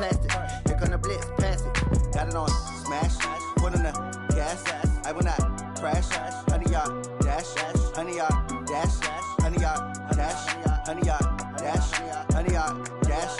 plastic. Here come the blitz, pass it. Got it on smash, foot on the gas. I will not crash. 100-yard dash, 100-yard dash, 100-yard dash, 100-yard dash, 100-yard dash.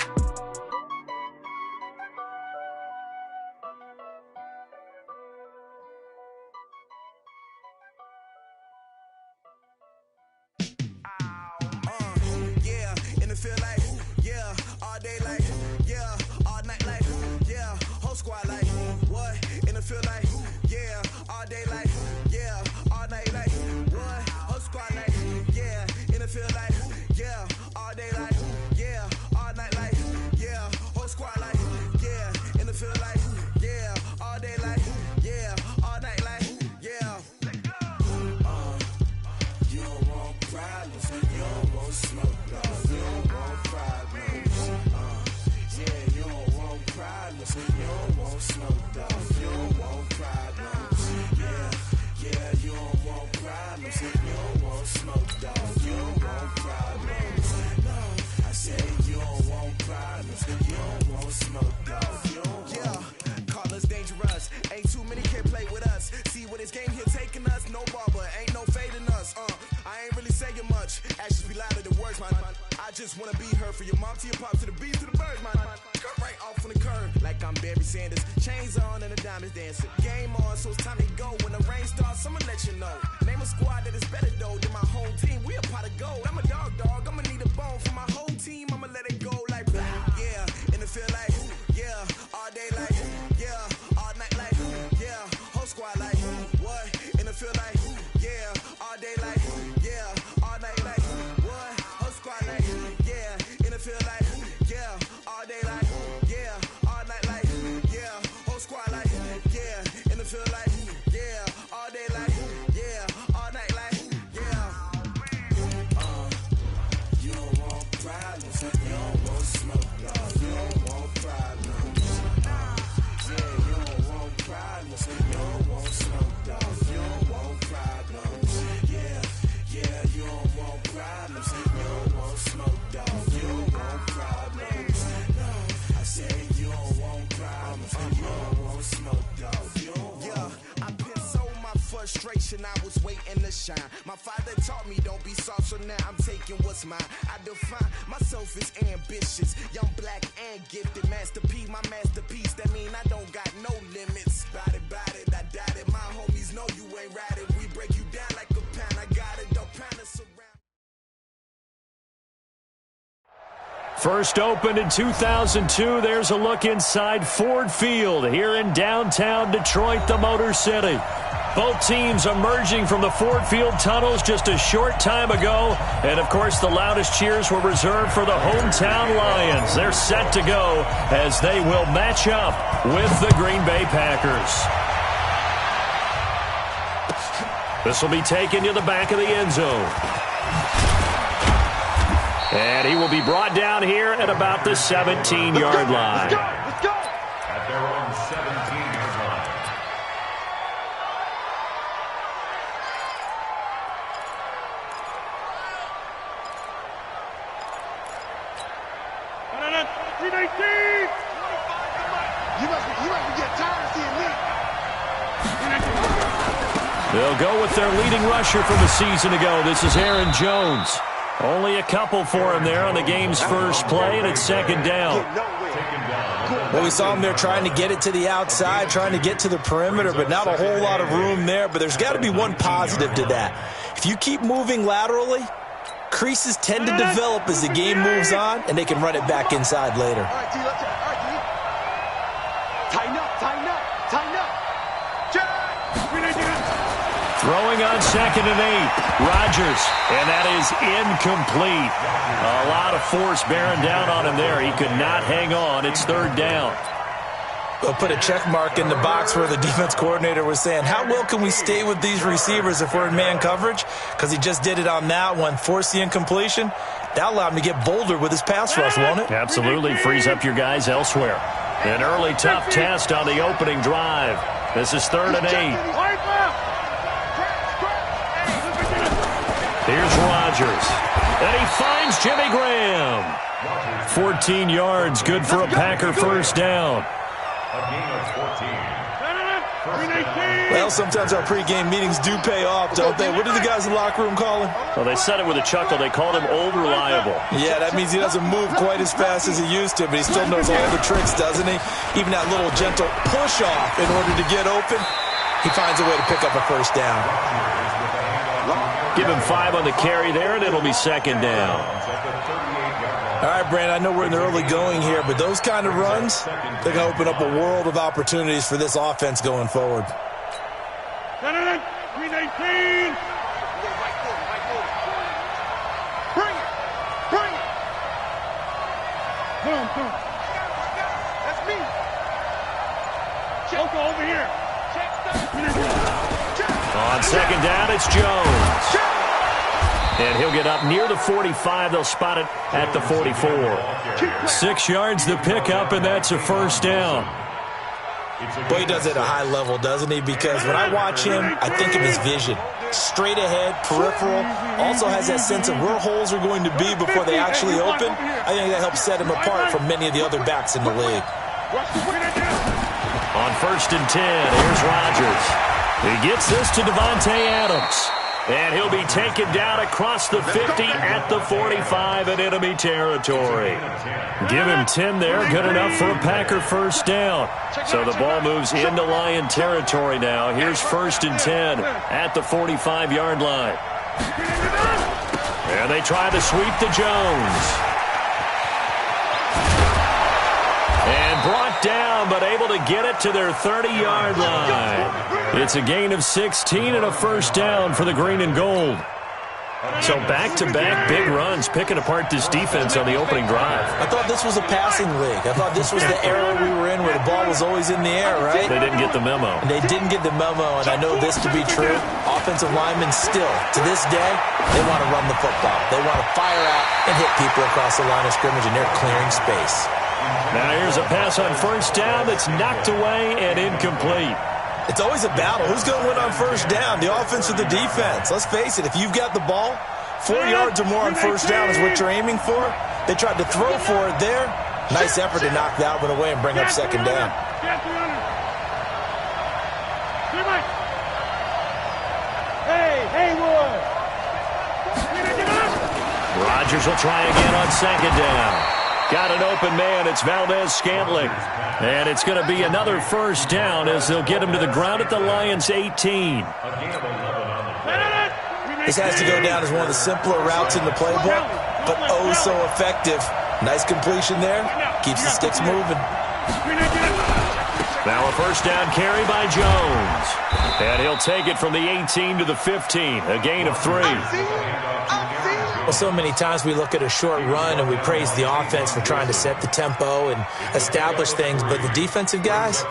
Feel like, yeah, all day like, yeah, all night like, yeah, whole squad like, what? And it feel like, yeah, all day like, yeah, all night like, what? Whole squad like, yeah, and it feel like, yeah, all day like, yeah, all night like, yeah, whole squad like, yeah, and it feel like, yeah, all day like, yeah, all night like, yeah. You don't want problems, you don't want smoke, dog. You don't want problems, yeah, you don't want problems, you don't want smoke, dog. You don't want problems, yeah, you don't want problems, you don't want smoke, dog. You don't want problems, no, I said you don't want problems, you don't want smoke, dog. You don't want. Call us dangerous, ain't too many can play with us. See what this game here taking us, no barber, ain't no fading us. I ain't really saying much, actions be louder than words, man. I just wanna be heard from your mom to your pop to the beat to the birds, man. Cut right off on the curb, like I'm Barry Sanders. Chains on and the diamonds dancing. Game on, so it's time to go. When the rain starts, I'ma let you know. Name a squad that is better though than my whole team. We a pot of gold. I'm a dog, I'ma need a bone for my whole team. I'ma let it go like, yeah, and it feel like, yeah, all day like, yeah, all night like, yeah, whole squad like, what? And it feel like, yeah, all day like, yeah, all night like, what? Whole squad like, yeah, and it feel like, yeah, all day like, yeah, all night like, yeah, whole squad like, yeah, and it feel like, yeah, all day like, yeah, all night like, yeah. You don't want problems, you don't want smoke, dog. You don't want problems, yeah, you don't want problems, you don't want smoke, dog. You don't want problems, yeah, you don't want problems, you don't want smoke, dog. You don't want problems, no, I said you don't want problems, you don't want smoke, dog. You don't want. Yeah, I've been so my frustration, I was waiting to shine. My father taught me don't be soft, so now I'm taking what's mine. I define myself as ambitious, young, black, and gifted. Master P, my masterpiece, that mean I don't got no limits. Bout it, I doubt it. My homies know you ain't ride it. We break you down like a pound. I got it, don't pound us around. First opened in 2002, there's a look inside Ford Field here in downtown Detroit, the Motor City. Both teams emerging from the Ford Field tunnels just a short time ago. And, of course, the loudest cheers were reserved for the hometown Lions. They're set to go as they will match up with the Green Bay Packers. This will be taken to the back of the end zone. And he will be brought down here at about the 17-yard line. Let's go! At their own 17-yard line. You must be getting tired of seeing me. They'll go with their leading rusher from a season ago. This is Aaron Jones. Only a couple for him there on the game's first play, and it's second down. Well, we saw him there trying to get it to the outside, trying to get to the perimeter, but not a whole lot of room there. But there's got to be one positive to that. If you keep moving laterally, creases tend to develop as the game moves on, and they can run it back inside later. All right, D, let's go. All right, D. Tighten up. Throwing on 2nd and 8. Rodgers, and that is incomplete. A lot of force bearing down on him there. He could not hang on. It's 3rd down. They'll put a check mark in the box where the defense coordinator was saying, how well can we stay with these receivers if we're in man coverage? Because he just did it on that one, forced the incompletion. That allowed him to get bolder with his pass rush, won't it? Absolutely. Frees up your guys elsewhere. An early tough test on the opening drive. This is 3rd and 8. Here's Rodgers. And he finds Jimmy Graham. 14 yards, good for a Packer first down. A gain of 14. Well, sometimes our pregame meetings do pay off, don't they? What did the guys in the locker room call him? Well, they said it with a chuckle. They called him Old Reliable. Yeah, that means he doesn't move quite as fast as he used to, but he still knows all the tricks, doesn't he? Even that little gentle push-off in order to get open, he finds a way to pick up a first down. Give him 5 on the carry there, and it'll be second down. All right, Brandon, I know we're in the early going here, but those kind of runs, they're going to open up a world of opportunities for this offense going forward. 319. Bring it. Come. That's me. J0k over here. On second down, it's Jones. And he'll get up near the 45. They'll spot it at the 44. 6 yards the pickup, and that's a first down. Boy, he does it at a high level, doesn't he? Because when I watch him, I think of his vision. Straight ahead, peripheral. Also has that sense of where holes are going to be before they actually open. I think that helps set him apart from many of the other backs in the league. On first and 10, here's Rodgers. He gets this to Devontae Adams. And he'll be taken down across the 50 at the 45 in enemy territory. Give him 10 there, good enough for a Packer first down. So the ball moves into Lion territory now. Here's first and 10 at the 45-yard line. And they try to sweep to Jones. And brought down, but able to get it to their 30-yard line. It's a gain of 16 and a first down for the green and gold. So back-to-back big runs, picking apart this defense on the opening drive. I thought this was a passing league. I thought this was the era we were in where the ball was always in the air, right? They didn't get the memo. They didn't get the memo, and I know this to be true. Offensive linemen still, to this day, they want to run the football. They want to fire out and hit people across the line of scrimmage, and they're clearing space. Now here's a pass on first down that's knocked away and incomplete. It's always a battle. Who's going to win on first down, the offense or the defense? Let's face it, if you've got the ball, 4 yards or more on first down is what you're aiming for. They tried to throw for it there. Nice effort to knock that one away and bring up second down. Rodgers will try again on second down. Got an open man. It's Valdez-Scantling. And it's going to be another first down as they'll get him to the ground at the Lions' 18. This has to go down as one of the simpler routes in the playbook, but oh so effective. Nice completion there. Keeps the sticks moving. Now a first down carry by Jones. And he'll take it from the 18 to the 15. A gain of 3. Well, so many times we look at a short run and we praise the offense for trying to set the tempo and establish things, but the defensive guys,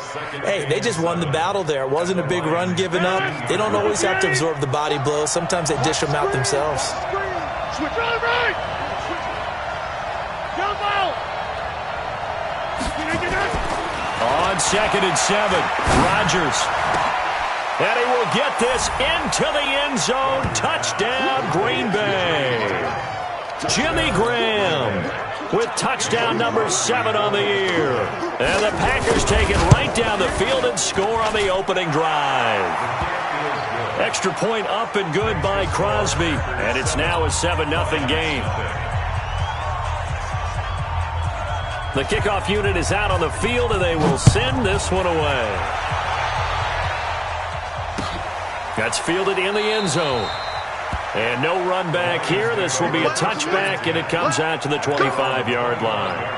hey, they just won the battle there. It wasn't a big run given up. They don't always have to absorb the body blows. Sometimes they dish them out themselves. Switch on right. Jump out. On second and 7, Rodgers. And he will get this into the end zone. Touchdown, Green Bay. Jimmy Graham with touchdown number 7 on the year. And the Packers take it right down the field and score on the opening drive. Extra point up and good by Crosby. And it's now a 7-0 game. The kickoff unit is out on the field, and they will send this one away. That's fielded in the end zone. And no run back here. This will be a touchback, and it comes out to the 25-yard line.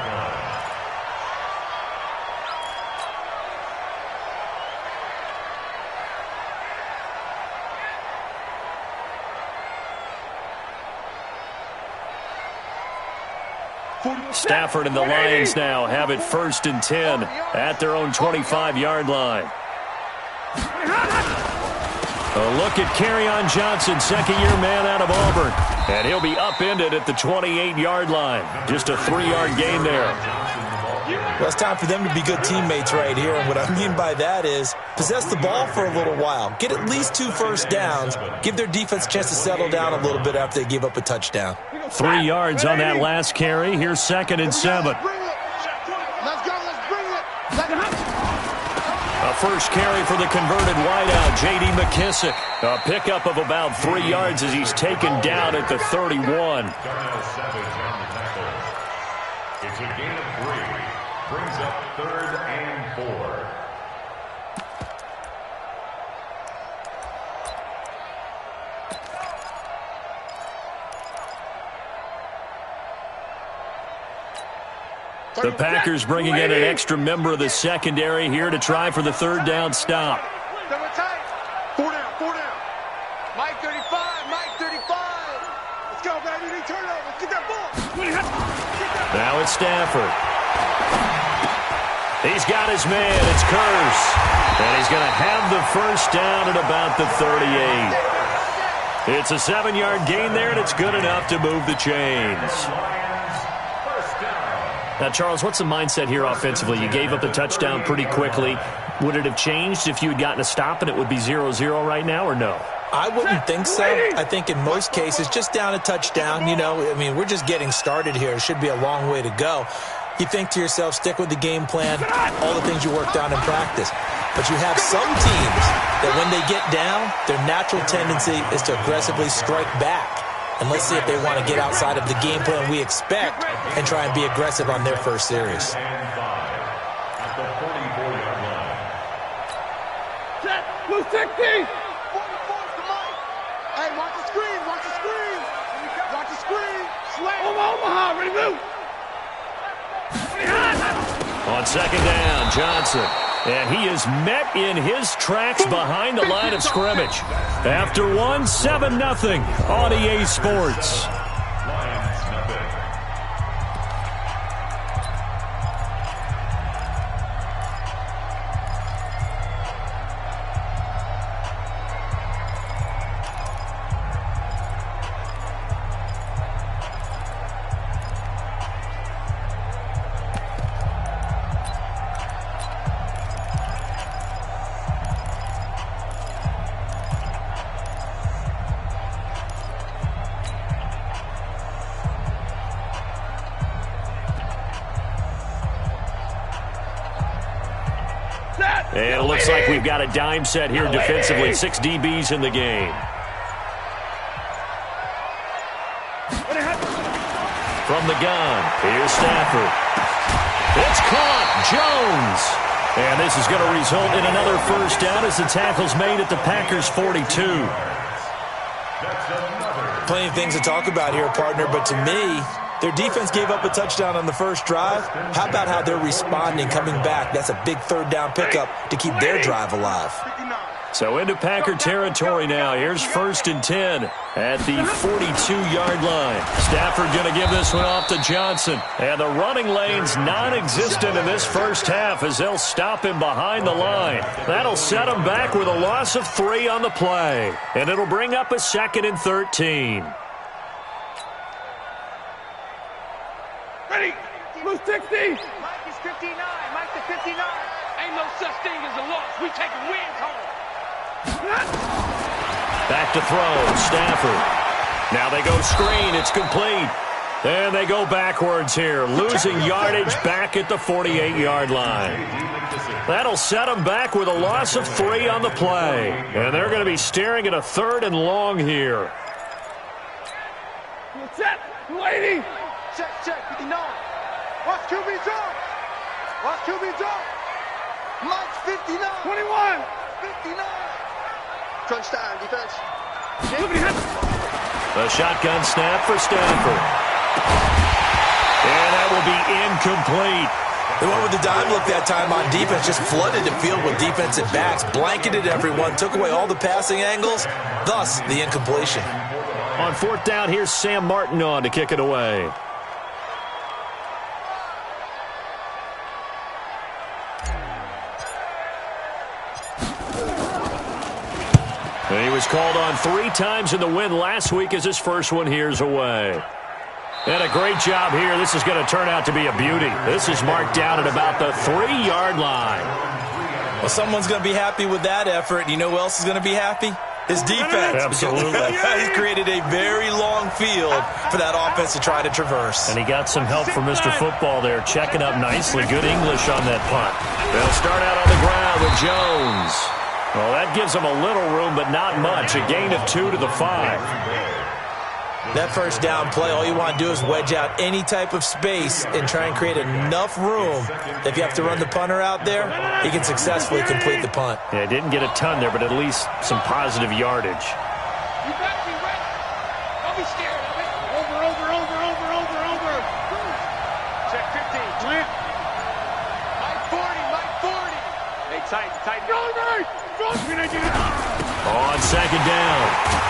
Stafford and the Lions now have it first and 10 at their own 25-yard line. A look at Kerryon Johnson, second-year man out of Auburn. And he'll be upended at the 28-yard line. Just a 3-yard gain there. Well, it's time for them to be good teammates right here. And what I mean by that is possess the ball for a little while. Get at least 2 first downs. Give their defense a chance to settle down a little bit after they give up a touchdown. 3 yards on that last carry. Here's 2nd and 7. Let's go. Let's bring it. A first carry for the converted wideout, J.D. McKissick. A pickup of about 3 yards as he's taken down at the 31. It's a gain of 3. Brings up 3rd and 4. The Packers bringing in an extra member of the secondary here to try for the 3rd down stop. 4 down. Mike 35, Mike 35. Let's go, baby. Turnover. Let's get that ball. Now it's Stafford. He's got his man. It's Curse. And he's going to have the first down at about the 38. It's a 7-yard gain there, and it's good enough to move the chains. Now, Charles, what's the mindset here offensively? You gave up the touchdown pretty quickly. Would it have changed if you had gotten a stop and it would be 0-0 right now, or no? I wouldn't think so. I think in most cases, just down a touchdown, you know, I mean, we're just getting started here. It should be a long way to go. You think to yourself, stick with the game plan, all the things you worked on in practice. But you have some teams that when they get down, their natural tendency is to aggressively strike back. And let's see if they want to get outside of the game plan we expect and try and be aggressive on their first series. At the 44-yard line. Set. Blue 60. 44 to Mike. Hey, watch the screen. Watch the screen. Watch the screen. Slam. Omaha. Ready to move. On 2nd down, Johnson. And he is met in his tracks behind the line of scrimmage. After 7-0 on EA Sports. And it looks like we've got a dime set here defensively. 6 DBs in the game. From the gun, here's Stafford. It's caught. Jones. And this is going to result in another first down as the tackle's made at the Packers' 42. Plenty of things to talk about here, partner, but to me, their defense gave up a touchdown on the first drive. How about how they're responding, coming back? That's a big 3rd down pickup to keep their drive alive. So into Packer territory now. Here's 1st and 10 at the 42-yard line. Stafford going to give this one off to Johnson. And the running lane's non-existent in this first half as they'll stop him behind the line. That'll set him back with a loss of 3 on the play. And it'll bring up a 2nd and 13. Ready. Blue 60. Mike is 59. Mike is 59. Ain't no such thing as a loss. We taking wins home. Back to throw. Stafford. Now they go screen. It's complete. And they go backwards here. Losing yardage back at the 48-yard line. That'll set them back with a loss of 3 on the play. And they're going to be staring at a 3rd and long here. Set. Lady. Check, 59. Watch QB jump. Watch QB jump. Mike's 59. 21. 59. Crunch time, defense. The shotgun snap for Stafford. And that will be incomplete. They went with the dime look that time on defense, just flooded the field with defensive backs, blanketed everyone, took away all the passing angles, thus the incompletion. On 4th down, here's Sam Martin on to kick it away. And he was called on 3 times in the win last week as his first one here's away. And a great job here. This is going to turn out to be a beauty. This is marked down at about the 3-yard line. Well, someone's going to be happy with that effort. You know who else is going to be happy? His defense. Absolutely. He's created a very long field for that offense to try to traverse. And he got some help from Mr. Football there, checking up nicely. Good English on that punt. They'll start out on the ground with Jones. Well, that gives them a little room, but not much. A gain of 2 to the 5. That first down play, all you want to do is wedge out any type of space and try and create enough room. If you have to run the punter out there, he can successfully complete the punt. Yeah, didn't get a ton there, but at least some positive yardage. You better be ready. Don't be scared of it. Over. Check 15. Slant. Mike 40. Hey, tight. On second down,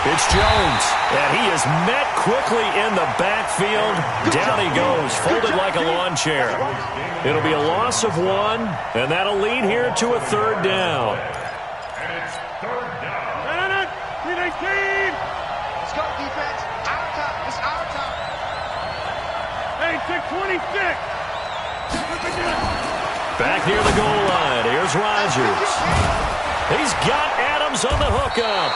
it's Jones, and he is met quickly in the backfield. Down he goes, folded like a lawn chair. It'll be a loss of 1, and that'll lead here to a third down. And it's third down. 319. Let's go, defense. Our time. It's our time. Hey, 626. Back near the goal line, here's Rodgers. He's got Adams on the hookup.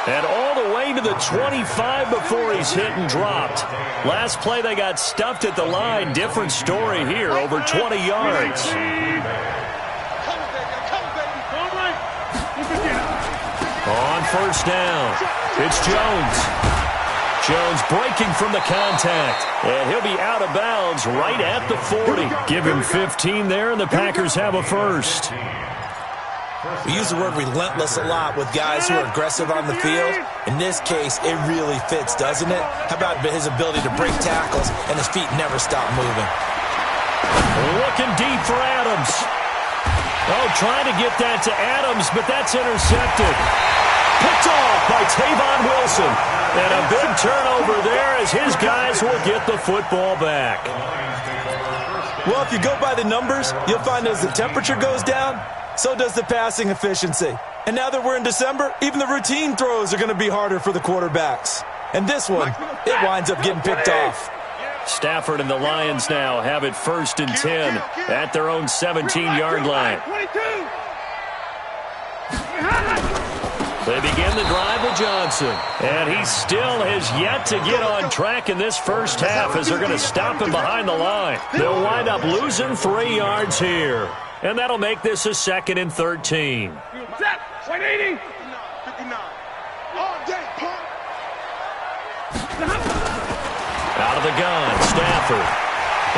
And all the way to the 25 before he's hit and dropped. Last play, they got stuffed at the line. Different story here, over 20 yards. On first down, it's Jones. Jones breaking from the contact. And he'll be out of bounds right at the 40. Give him 15 there, and the Packers have a first. We use the word relentless a lot with guys who are aggressive on the field. In this case, it really fits, doesn't it? How about his ability to break tackles and his feet never stop moving? Looking deep for Adams. Oh, trying to get that to Adams, but that's intercepted. Picked off by Tavon Wilson. And a big turnover there as his guys will get the football back. Well, if you go by the numbers, you'll find as the temperature goes down, so does the passing efficiency. And now that we're in December, even the routine throws are going to be harder for the quarterbacks. And this one, it winds up getting picked off. Stafford and the Lions now have it 1st and 10 at their own 17-yard line. They begin the drive with Johnson. And he still has yet to get on track in this first half as they're going to stop him behind the line. They'll wind up losing 3 yards here. And that'll make this a 2nd and 13. Set. 180. 59. All day, pump. Out of the gun, Stafford.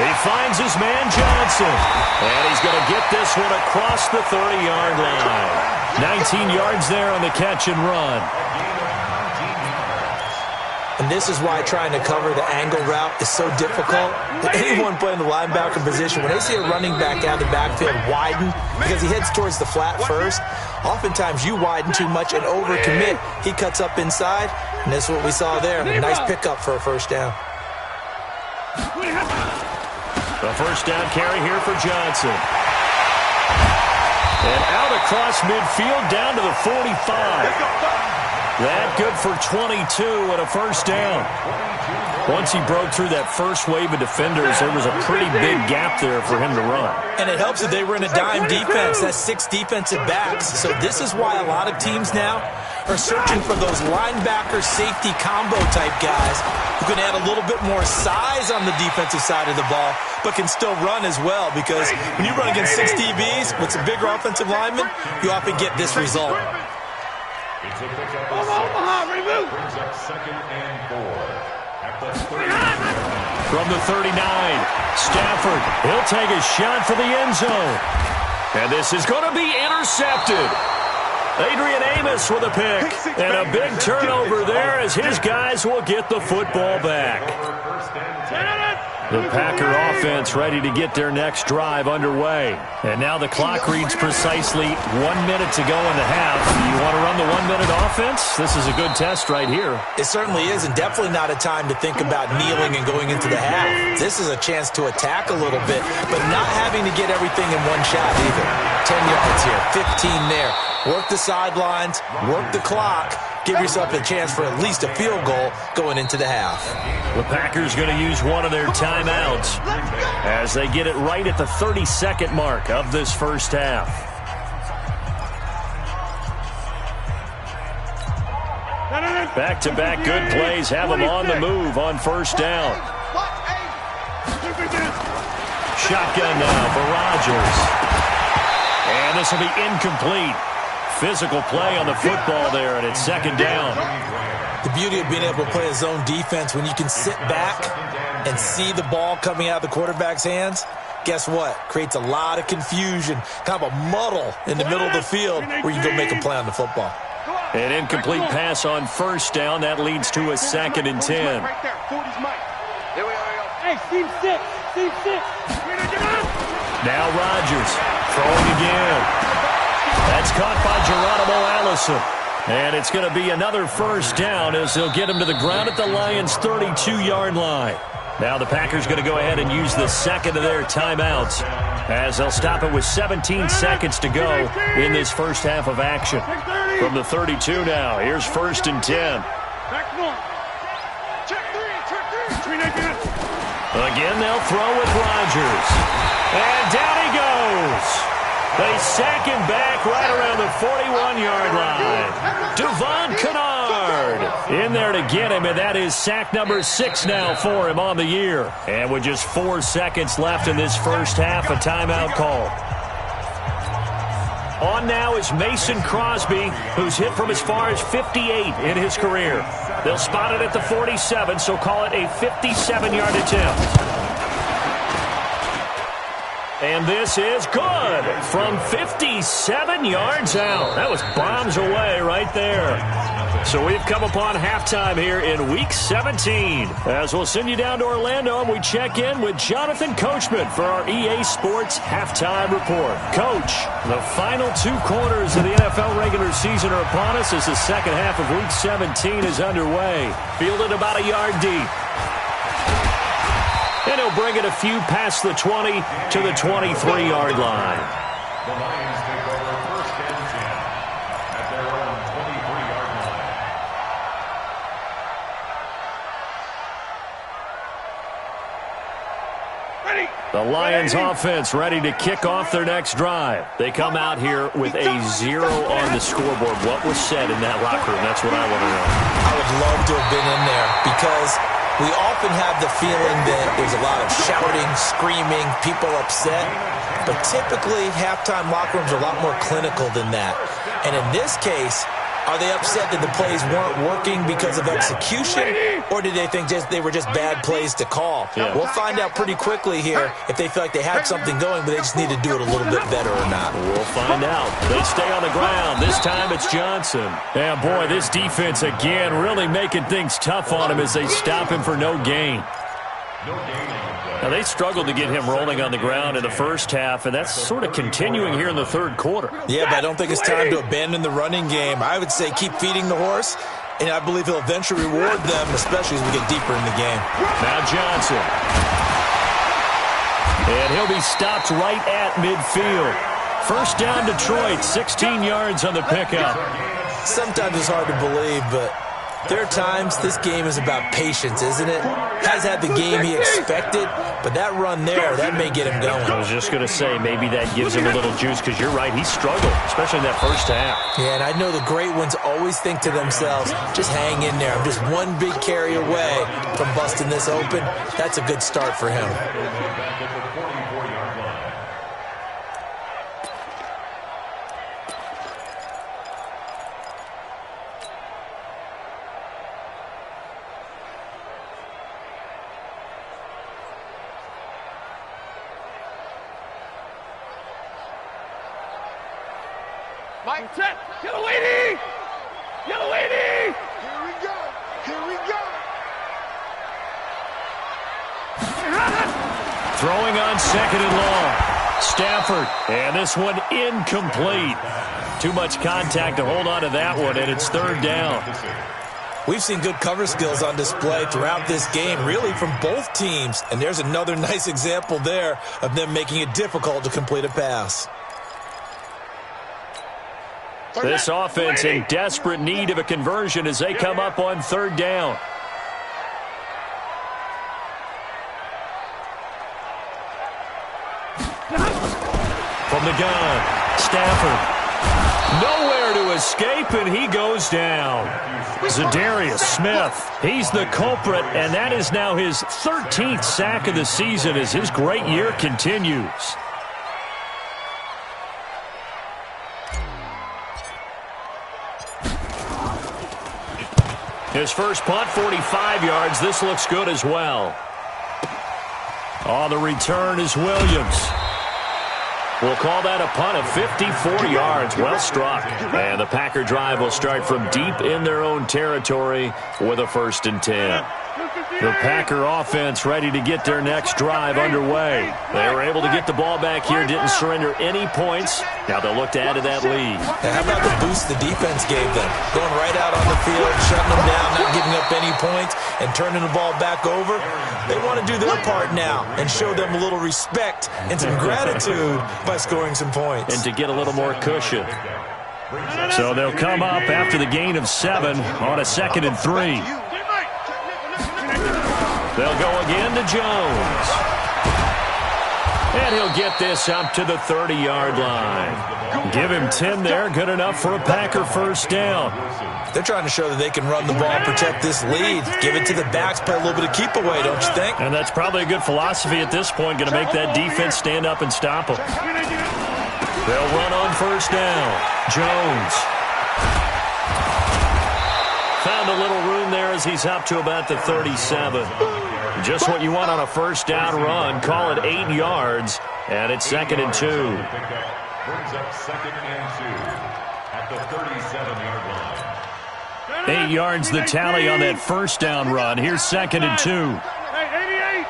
He finds his man Johnson. And he's going to get this one across the 30-yard line. 19 yards there on the catch and run. And this is why trying to cover the angle route is so difficult. Anyone playing the linebacker position, when they see a running back out of the backfield widen because he heads towards the flat first, oftentimes you widen too much and overcommit. He cuts up inside, and that's what we saw there. A nice pickup for a first down. The first down carry here for Johnson. And out across midfield down to the 45. That good for 22 and a first down. Once he broke through that first wave of defenders, there was a pretty big gap there for him to run. And it helps that they were in a dime defense. That's 6 defensive backs. So this is why a lot of teams now are searching for those linebacker safety combo type guys who can add a little bit more size on the defensive side of the ball, but can still run as well, because when you run against 6 DBs with some bigger offensive linemen, you often get this result. It's a pickup of 6. Brings up 2nd and 4. At the 30. From the 39, Stafford, he'll take a shot for the end zone. And this is going to be intercepted. Adrian Amos with a pick. And a big turnover there as his guys will get the football back. The Packer offense ready to get their next drive underway. And now the clock reads precisely 1 minute to go in the half. You want to run the 1 minute offense? This is a good test right here. It certainly is, and definitely not a time to think about kneeling and going into the half. This is a chance to attack a little bit, but not having to get everything in one shot either. 10 yards here, 15 there. Work the sidelines, work the clock. Give yourself a chance for at least a field goal going into the half. The Packers going to use one of their timeouts as they get it right at the 30-second mark of this first half. Back-to-back good plays have them on the move on first down. Shotgun now for Rodgers. And this will be incomplete. Physical play on the football there, and it's second down. The beauty of being able to play a zone defense, when you can sit back and see the ball coming out of the quarterback's hands, guess what? Creates a lot of confusion, kind of a muddle in the middle of the field where you can go make a play on the football. An incomplete pass on first down. That leads to a 2nd and 10. Hey, Steve 6. Now Rodgers throwing again. That's caught by Geronimo Allison. And it's going to be another first down as they'll get him to the ground at the Lions' 32-yard line. Now the Packers going to go ahead and use the second of their timeouts as they'll stop it with 17 seconds to go in this first half of action. From the 32 now, here's 1st and 10. Again, they'll throw with Rodgers. And down he goes. They sack him back right around the 41-yard line. Devon Kennard in there to get him, and that is sack number 6 now for him on the year. And with just 4 seconds left in this first half, a timeout call. On now is Mason Crosby, who's hit from as far as 58 in his career. They'll spot it at the 47, so call it a 57-yard attempt. And this is good from 57 yards out. That was bombs away right there. So we've come upon halftime here in Week 17. As we'll send you down to Orlando, and we check in with Jonathan Coachman for our EA Sports Halftime Report. Coach, the final 2 quarters of the NFL regular season are upon us as the second half of Week 17 is underway. Fielded about a yard deep. And he'll bring it a few past the 20 to the 23-yard line. The Lions take over 1st and 10 at their own 23-yard line. The Lions offense ready to kick off their next drive. They come out here with a 0 on the scoreboard. What was said in that locker room? That's what I want to know. I would love to have been in there because we often have the feeling that there's a lot of shouting, screaming, people upset. But typically, halftime locker rooms are a lot more clinical than that. And in this case, are they upset that the plays weren't working because of execution? Or did they think they were just bad plays to call? Yeah. We'll find out pretty quickly here if they feel like they had something going, but they just need to do it a little bit better or not. We'll find out. They stay on the ground. This time it's Johnson. Yeah, boy, this defense again really making things tough on him as they stop him for no gain. Now, they struggled to get him rolling on the ground in the first half, and that's sort of continuing here in the third quarter. Yeah, but I don't think it's time to abandon the running game. I would say keep feeding the horse, and I believe he'll eventually reward them, especially as we get deeper in the game. Now Johnson. And he'll be stopped right at midfield. First down Detroit, 16 yards on the pickup. Sometimes it's hard to believe, but there are times this game is about patience, isn't it? Has had the game he expected, but that run there, that may get him going. I was just going to say, maybe that gives him a little juice, because you're right, he struggled, especially in that first half. Yeah, and I know the great ones always think to themselves, just hang in there. I'm just one big carry away from busting this open. That's a good start for him. Mike, set. Yellow lady! Yellow lady! Here we go. Here we go. Throwing on 2nd and long. Stafford. And this one incomplete. Too much contact to hold on to that one, and it's 3rd down. We've seen good cover skills on display throughout this game, really from both teams. And there's another nice example there of them making it difficult to complete a pass. This offense in desperate need of a conversion as they come up on 3rd down. From the gun, Stafford. Nowhere to escape, and he goes down. Zadarius Smith, he's the culprit, and that is now his 13th sack of the season as his great year continues. His first punt, 45 yards. This looks good as well. On the return is Williams. We'll call that a punt of 54 yards. Well struck. And the Packer drive will start from deep in their own territory with a 1st and 10. The Packer offense ready to get their next drive underway. They were able to get the ball back here, didn't surrender any points. Now they'll look to add to that lead. Now, how about the boost the defense gave them? Going right out on the field, shutting them down, not giving up any points, and turning the ball back over. They want to do their part now and show them a little respect and some gratitude by scoring some points. And to get a little more cushion. So they'll come up after the gain of 7 on a 2nd and 3. They'll go again to Jones. And he'll get this up to the 30-yard line. Give him 10 there, good enough for a Packer 1st down. They're trying to show that they can run the ball, protect this lead. Give it to the backs, play a little bit of keep away, don't you think? And that's probably a good philosophy at this point, going to make that defense stand up and stop them. They'll run on 1st down. Jones. Found a little room there as he's up to about the 37. Just what you want on a 1st down run. Call it 8 yards, and it's 2nd and 2. Brings up 2nd and 2 at the 37-yard line. 8 yards the tally on that 1st down run. Here's 2nd and 2. Hey, 88.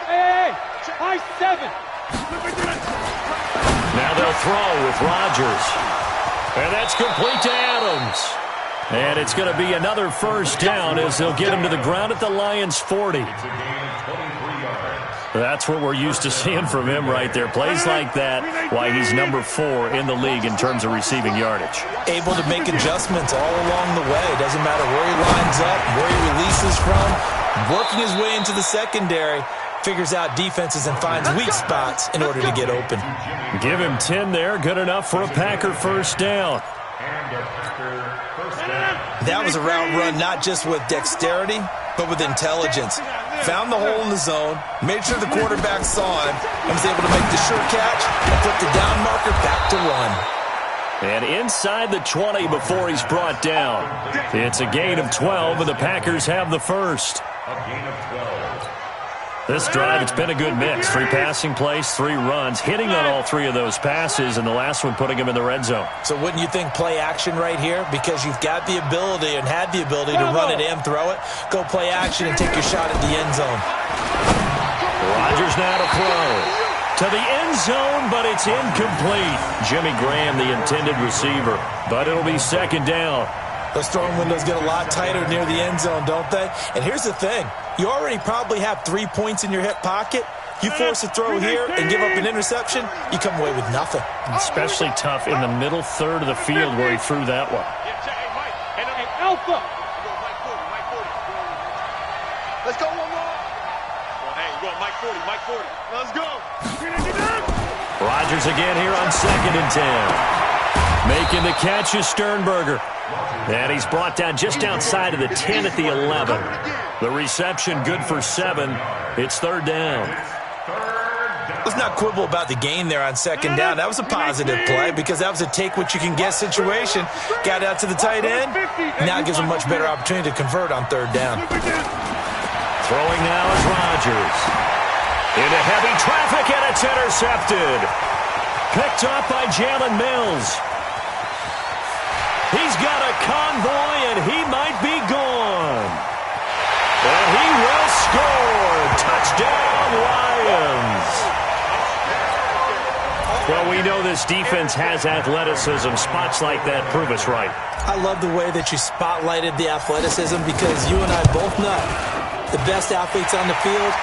Hey, high 7. Now they'll throw with Rodgers. And that's complete to Adams. And it's going to be another 1st down as they'll get him to the ground at the Lions' 40. That's what we're used to seeing from him right there. Plays like that, why he's number 4 in the league in terms of receiving yardage. Able to make adjustments all along the way. Doesn't matter where he lines up, where he releases from. Working his way into the secondary. Figures out defenses and finds weak spots in order to get open. Give him 10 there. Good enough for a Packer 1st down. That was a route run not just with dexterity, but with intelligence. Found the hole in the zone, made sure the quarterback saw him, and was able to make the sure catch and put the down marker back to run. And inside the 20 before he's brought down. It's a gain of 12, and the Packers have the 1st. A gain of 12. This drive, it's been a good mix. 3 passing plays, 3 runs, hitting on all 3 of those passes, and the last one putting him in the red zone. So wouldn't you think play action right here? Because you've got the ability and had the ability to run it and throw it. Go play action and take your shot at the end zone. Rodgers now to throw. To the end zone, but it's incomplete. Jimmy Graham, the intended receiver. But it'll be 2nd down. Those throwing windows get a lot tighter near the end zone, don't they? And here's the thing. You already probably have 3 points in your hip pocket. You force a throw here and give up an interception, you come away with nothing. Especially tough in the middle third of the field where he threw that one. Alpha. Let's go one more. Hey, you go Mike 40. Let's go. Rodgers again here on 2nd and 10. Making the catch is Sternberger. And he's brought down just outside of the 10 at the 11. The reception good for 7. It's 3rd down. Let's not quibble about the gain there on 2nd down. That was a positive play because that was a take-what-you-can-get situation. Got out to the tight end. Now it gives him a much better opportunity to convert on 3rd down. Throwing now is Rodgers. Into heavy traffic, and it's intercepted. Picked up by Jalen Mills. He's got a convoy, and he might be gone. And he will score. Touchdown, Lions. Well, we know this defense has athleticism. Spots like that prove us right. I love the way that you spotlighted the athleticism because you and I both know the best athletes on the field,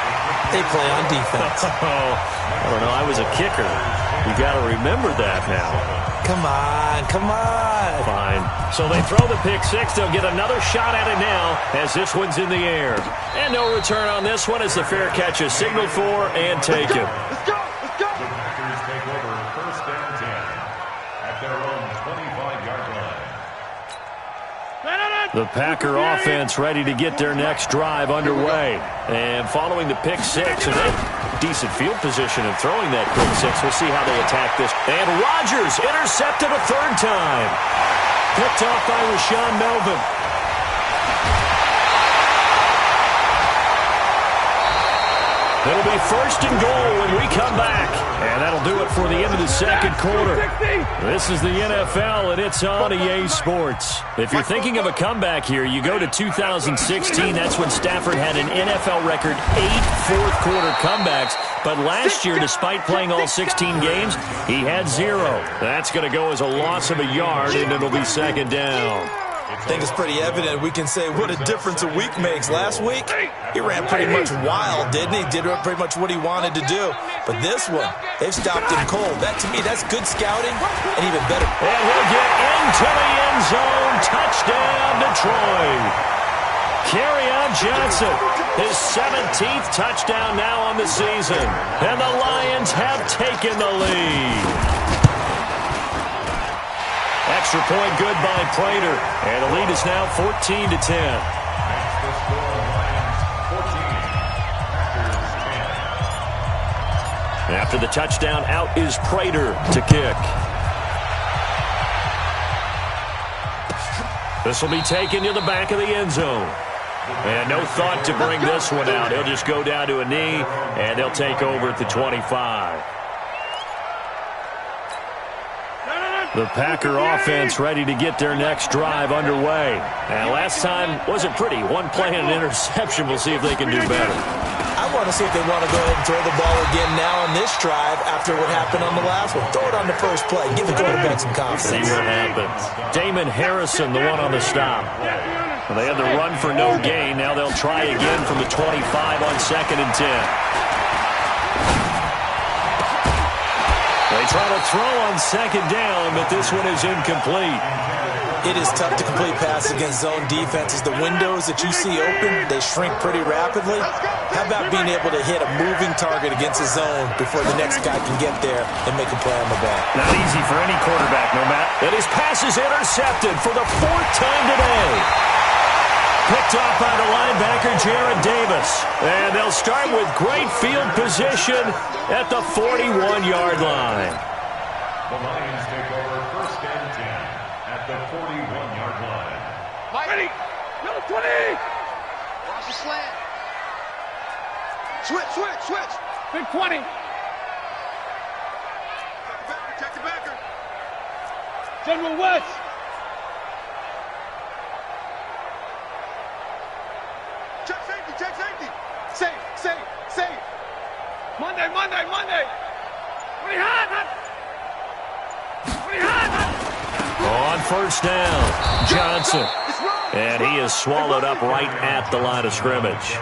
they play on defense. I don't know. I was a kicker. You got to remember that now. Come on. Fine. So they throw the pick 6. They'll get another shot at it now as this one's in the air. And no return on this one as the fair catch is signaled for and taken. The Packers take over 1st and 10 at their own The Packer offense ready to get their next drive underway. And following the pick six, and they decent field position and throwing that pick six. We'll see how they attack this. And Rodgers intercepted a third time. Picked off by Rashaan Melvin. It'll be first and goal when we come back. And that'll do it for the end of the second quarter. This is the NFL, and it's on EA Sports. If you're thinking of a comeback here, you go to 2016. That's when Stafford had an NFL record 8 fourth-quarter comebacks. But last year, despite playing all 16 games, he had 0. That's going to go as a loss of a yard, and it'll be second down. I think it's pretty evident. We can say what a difference a week makes. Last week, he ran pretty much wild, didn't he? Did pretty much what he wanted to do. But this one, they've stopped him cold. That, to me, that's good scouting and even better. And he'll get into the end zone. Touchdown, Detroit. Kerryon Johnson, his 17th touchdown now on the season. And the Lions have taken the lead. Extra point good by Prater. And the lead is now 14-10. After the touchdown, out is Prater to kick. This will be taken to the back of the end zone. And no thought to bring this one out. He'll just go down to a knee, and they'll take over at the 25. The Packer offense ready to get their next drive underway. And last time wasn't pretty. One play and an interception. We'll see if they can do better. I want to see if they want to go ahead and throw the ball again now on this drive after what happened on the last one. Throw it on the first play. Give the quarterback some confidence. See what happens. Damon Harrison, the one on the stop. Well, they had the run for no gain. Now they'll try again from the 25 on 2nd and 10. They try to throw on 2nd down, but this one is incomplete. It is tough to complete passes against zone defenses. The windows that you see open, they shrink pretty rapidly. How about being able to hit a moving target against a zone before the next guy can get there and make a play on the ball? Not easy for any quarterback, no matter. And his pass is intercepted for the 4th time today. Picked off by the linebacker, Jarrad Davis. And they'll start with great field position at the 41-yard line. The Lions take over 1st and 10 at the 41-yard line. Ready? Number 20. Watch the slant. Switch. Big 20. Protect the backer. General West. Check safety. Safe. Monday. What are you hot? On 1st down, Johnson. And he is swallowed up right at the line of scrimmage.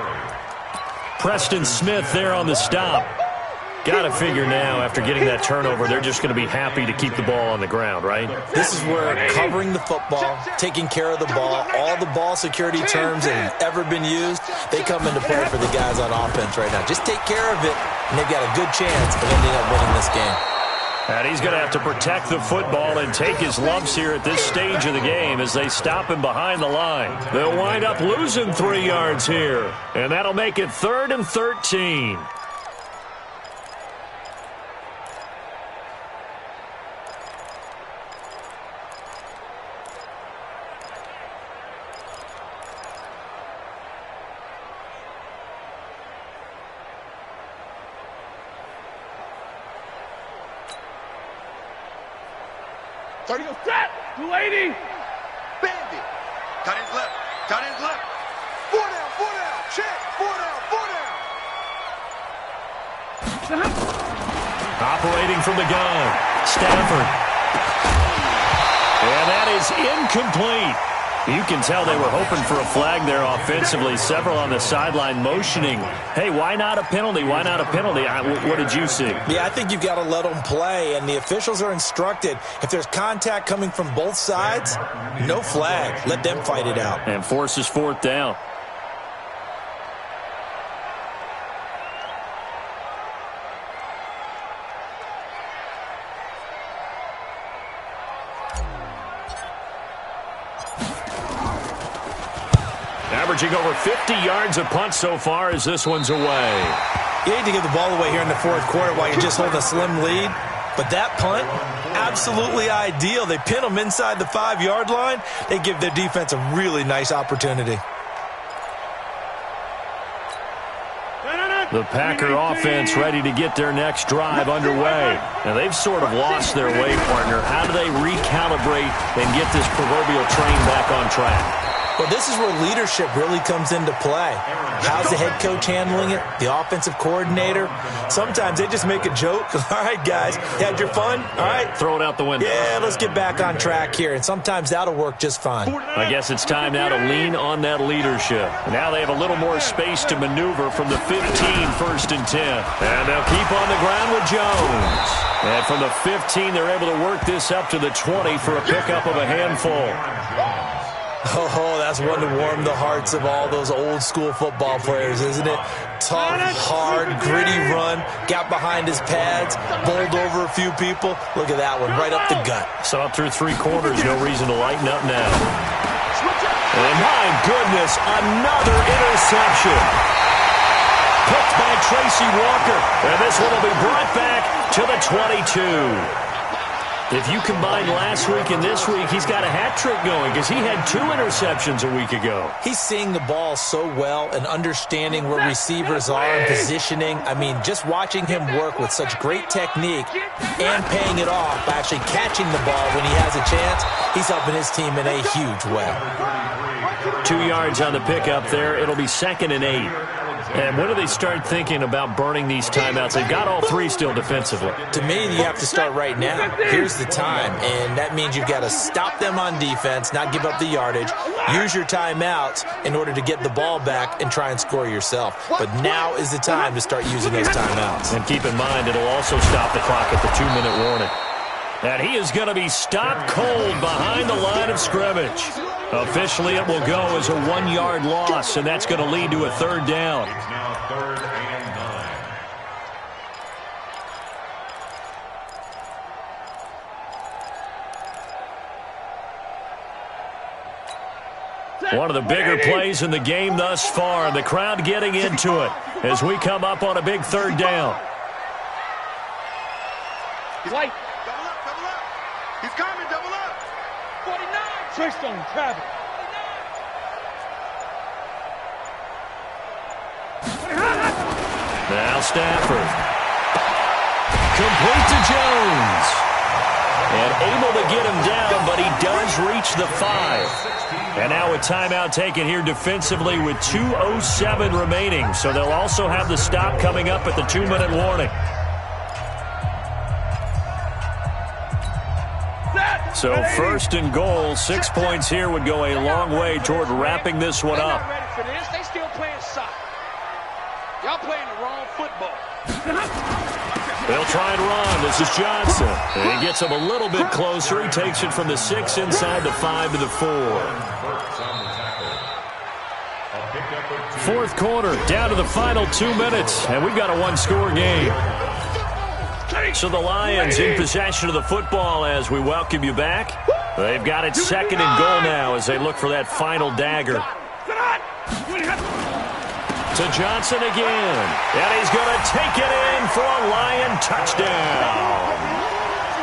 Preston Smith there on the stop. Got to figure now, after getting that turnover, they're just going to be happy to keep the ball on the ground, right? This is where covering the football, taking care of the ball, all the ball security terms that have ever been used, they come into play for the guys on offense right now. Just take care of it, and they've got a good chance of ending up winning this game. And he's going to have to protect the football and take his lumps here at this stage of the game as they stop him behind the line. They'll wind up losing 3 yards here, and that'll make it 3rd and 13. Set. 280. Bandit. Cut his left. 4 down. Check. 4 down. Operating from the gun, Stafford. And that is incomplete. You can tell they were hoping for a flag there offensively. Several on the sideline motioning. Hey, why not a penalty? What did you see? Yeah, I think you've got to let them play, and the officials are instructed, if there's contact coming from both sides, no flag. Let them fight it out. And forces 4th down. averaging over 50 yards a punt so far as this one's away. You hate to give the ball away here in the fourth quarter while you're just holding a slim lead. But that punt, absolutely ideal. They pin them inside the 5-yard line. They give their defense a really nice opportunity. The Packer offense ready to get their next drive underway. Now, they've sort of lost their way, partner. How do they recalibrate and get this proverbial train back on track? Well, this is where leadership really comes into play. How's the head coach handling it? The offensive coordinator? Sometimes they just make a joke. All right, guys, you had your fun? All right. Throw it out the window. Yeah, let's get back on track here. And sometimes that'll work just fine. I guess it's time now to lean on that leadership. Now they have a little more space to maneuver from the 15, 1st and 10. And they'll keep on the ground with Jones. And from the 15, they're able to work this up to the 20 for a pickup of a handful. Oh, that's one to warm the hearts of all those old-school football players, isn't it? Tough, hard, gritty run, got behind his pads, bowled over a few people. Look at that one, right up the gut. So up through 3 quarters, no reason to lighten up now. And my goodness, another interception. Picked by Tracy Walker. And this one will be brought back to the 22. If you combine last week and this week, he's got a hat trick going because he had 2 interceptions a week ago. He's seeing the ball so well and understanding where receivers are and positioning. I mean, just watching him work with such great technique and paying it off by actually catching the ball when he has a chance, he's helping his team in a huge way. 2 yards on the pickup there. It'll be 2nd and 8. And when do they start thinking about burning these timeouts? They've got all 3 still defensively. To me, you have to start right now. Here's the time, and that means you've got to stop them on defense, not give up the yardage, use your timeouts in order to get the ball back and try and score yourself. But now is the time to start using those timeouts. And keep in mind, it'll also stop the clock at the 2-minute warning. And he is going to be stopped cold behind the line of scrimmage. Officially, it will go as a 1-yard loss, and that's going to lead to a 3rd down. It's now 3rd and 9. One of the bigger plays in the game thus far, and the crowd getting into it as we come up on a big 3rd down. He's light. Double up, double up. He's coming, double up. 49. Tristan Travis. Now Stafford. Complete to Jones. And able to get him down, but he does reach the 5. And now a timeout taken here defensively with 2:07 remaining. So they'll also have the stop coming up at the 2-minute warning. So 1st and goal, 6 points here would go a long way toward wrapping this one up. They're not ready for this. They still playing soccer. Y'all playing the wrong football. They'll try and run. This is Johnson. And he gets him a little bit closer. He takes it from the 6 inside the 5 to the 4. 4th quarter, down to the final 2 minutes. And we've got a 1-score game. So the Lions in possession of the football as we welcome you back. They've got it 2nd and goal now as they look for that final dagger. To Johnson again. And he's going to take it in for a Lion touchdown.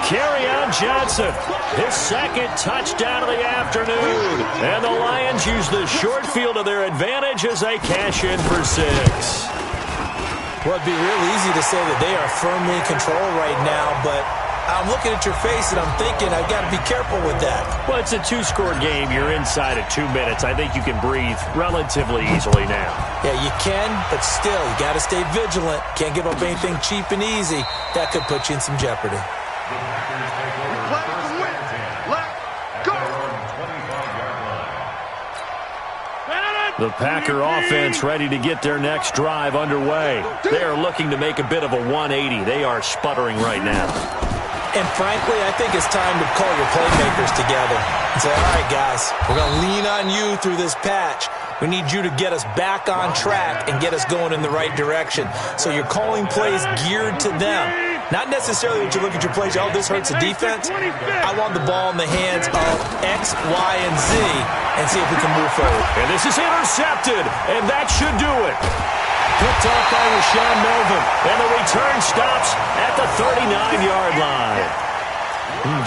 Kerryon Johnson, his 2nd touchdown of the afternoon. And the Lions use the short field to their advantage as they cash in for 6. Well, it'd be real easy to say that they are firmly in control right now, but I'm looking at your face and I'm thinking I've got to be careful with that. Well, it's a 2-score game. You're inside of 2 minutes. I think you can breathe relatively easily now. Yeah, you can, but still, you got to stay vigilant. Can't give up anything cheap and easy. That could put you in some jeopardy. The Packer offense ready to get their next drive underway. They are looking to make a bit of a 180. They are sputtering right now. And frankly, I think it's time to call your playmakers together and say, all right, guys, we're going to lean on you through this patch. We need you to get us back on track and get us going in the right direction. So you're calling plays geared to them. Not necessarily when you look at your plays, oh, this hurts the defense. I want the ball in the hands of X, Y, and Z and see if we can move forward. And this is intercepted, and that should do it. Picked off by Rashaan Melvin, and the return stops at the 39-yard line.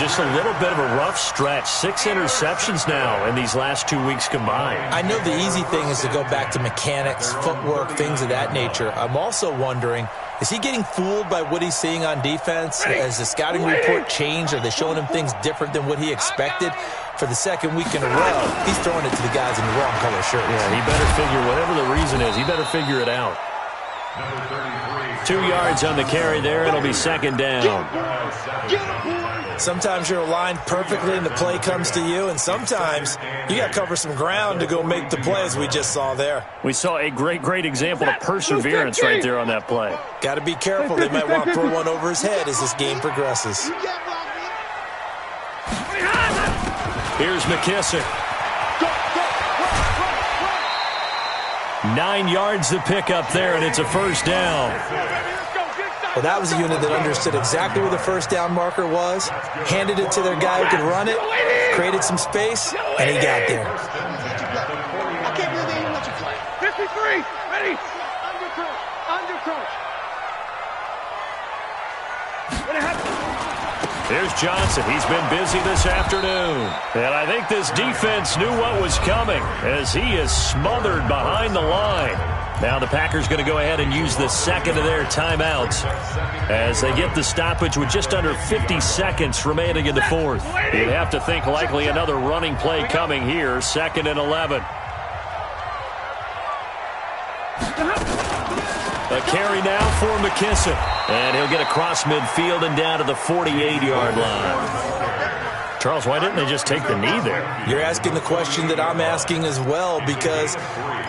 Just a little bit of a rough stretch. 6 interceptions now in these last 2 weeks combined. I know the easy thing is to go back to mechanics, footwork, things of that nature. I'm also wondering, is he getting fooled by what he's seeing on defense? Has the scouting report changed? Are they showing him things different than what he expected? For the second week in a row, he's throwing it to the guys in the wrong color shirts. Yeah, he better figure, whatever the reason is, he better figure it out. 2 yards on the carry there. It'll be second down. Sometimes you're aligned perfectly and the play comes to you, and sometimes you got to cover some ground to go make the play, as we just saw there. We saw a great example of perseverance right there on that play. Got to be careful. They might want to throw one over his head as this game progresses. Here's McKissick. 9 yards to pick up there, and it's a first down. Well, that was a unit that understood exactly where the first down marker was, handed it to their guy who could run it, created some space, and he got there. I can't believe they even let you play. 53, ready? Under coach. What happened? Here's Johnson. He's been busy this afternoon. And I think this defense knew what was coming as he is smothered behind the line. Now the Packers going to go ahead and use the second of their timeouts as they get the stoppage with just under 50 seconds remaining in the fourth. You'd have to think likely another running play coming here, 2nd and 11. A carry now for McKissick. And he'll get across midfield and down to the 48-yard line. Charles, why didn't they just take the knee there? You're asking the question that I'm asking as well, because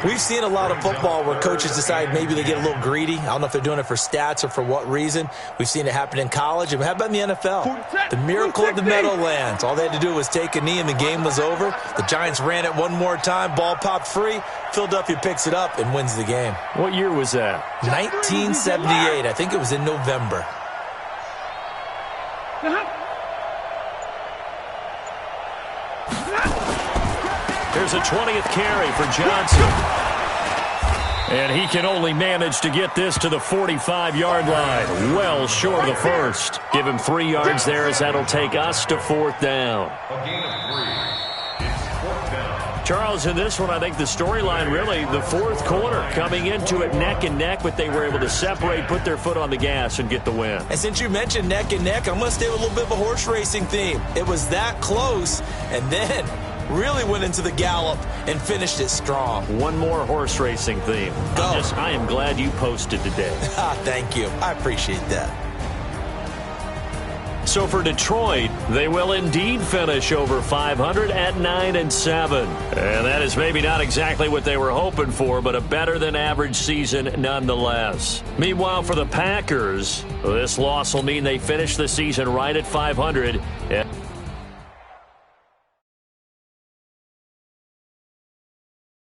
we've seen a lot of football where coaches decide maybe they get a little greedy. I don't know if they're doing it for stats or for what reason. We've seen it happen in college. And how about in the NFL? The miracle of the Meadowlands. All they had to do was take a knee and the game was over. The Giants ran it one more time. Ball popped free. Philadelphia picks it up and wins the game. What year was that? 1978. I think it was in November. Here's a 20th carry for Johnson. And he can only manage to get this to the 45-yard line. Well short of the first. Give him 3 yards there as that'll take us to 4th down. A gain of 3. It's 4th down. Charles, in this one, I think the storyline really, the fourth quarter, coming into it neck and neck, but they were able to separate, put their foot on the gas, and get the win. And since you mentioned neck and neck, I'm going to stay with a little bit of a horse racing theme. It was that close, and then really went into the gallop and finished it strong. One more horse racing theme. Go. I am glad you posted today. Thank you. I appreciate that. So for Detroit, they will indeed finish over 500 at 9-7. And that is maybe not exactly what they were hoping for, but a better than average season nonetheless. Meanwhile, for the Packers, this loss will mean they finish the season right at 500.